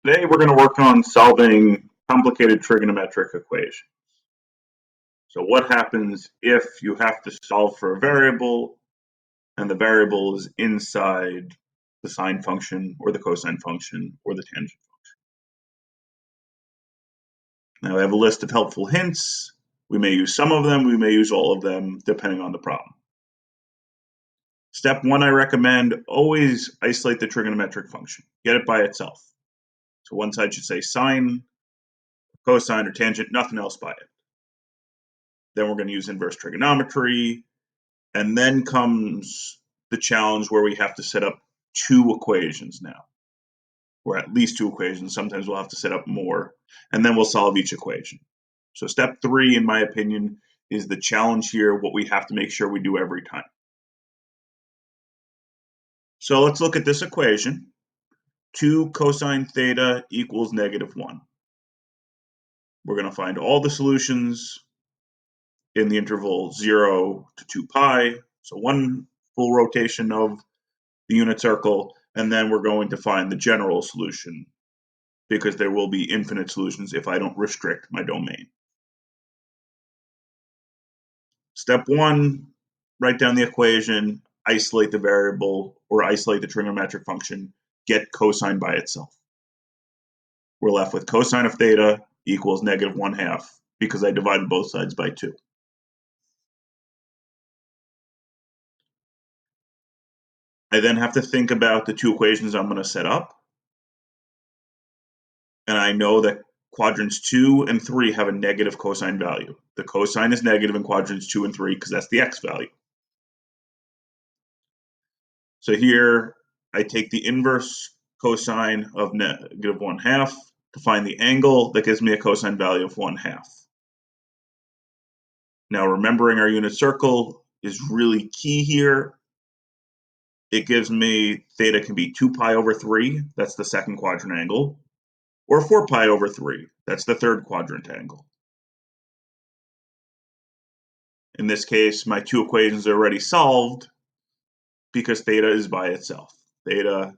Today we're going to work on solving complicated trigonometric equations. So what happens if you have to solve for a variable and the variable is inside the sine function or the cosine function or the tangent function? Now I have a list of helpful hints. We may use some of them, we may use all of them, depending on the problem. Step one, I recommend always isolate the trigonometric function. Get it by itself. So one side should say sine, cosine, or tangent, nothing else by it. Then we're going to use inverse trigonometry. And then comes the challenge where we have to set up two equations now, or at least two equations. Sometimes we'll have to set up more, and then we'll solve each equation. So step three, in my opinion, is the challenge here, what we have to make sure we do every time. So let's look at this equation. 2 cosine theta equals -1. We're going to find all the solutions in the interval 0 to 2 pi. So one full rotation of the unit circle, and then we're going to find the general solution because there will be infinite solutions if I don't restrict my domain. Step one, write down the equation, isolate the variable or isolate the trigonometric function, get cosine by itself. We're left with cosine of theta equals -1/2 because I divided both sides by 2. I then have to think about the two equations I'm going to set up. And I know that quadrants 2 and 3 have a negative cosine value. The cosine is negative in quadrants 2 and 3 because that's the x value. So here I take the inverse cosine of -1/2 to find the angle that gives me a cosine value of 1/2. Now remembering our unit circle is really key here. It gives me theta can be 2 pi over 3, that's the second quadrant angle, or 4 pi over 3, that's the third quadrant angle. In this case, my two equations are already solved because theta is by itself. Theta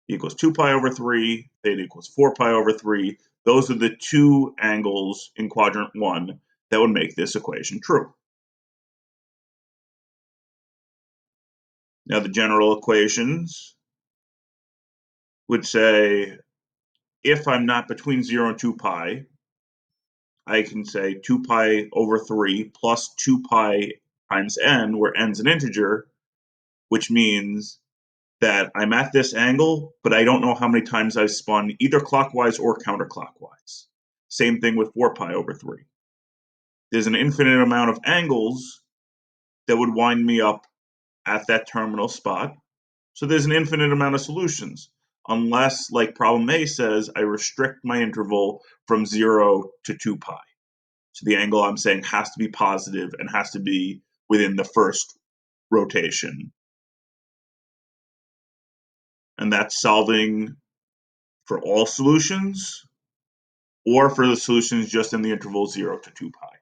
equals 2 pi over 3, theta equals 4 pi over 3. Those are the two angles in quadrant 1 that would make this equation true. Now the general equations would say if I'm not between 0 and 2 pi, I can say 2 pi over 3 plus 2 pi times n, where n's an integer, which means that I'm at this angle, but I don't know how many times I've spun either clockwise or counterclockwise. Same thing with 4 pi over 3. There's an infinite amount of angles that would wind me up at that terminal spot. So there's an infinite amount of solutions, unless, like problem A says, I restrict my interval from 0 to 2 pi. So the angle I'm saying has to be positive and has to be within the first rotation. And that's solving for all solutions or for the solutions just in the interval 0 to 2 pi.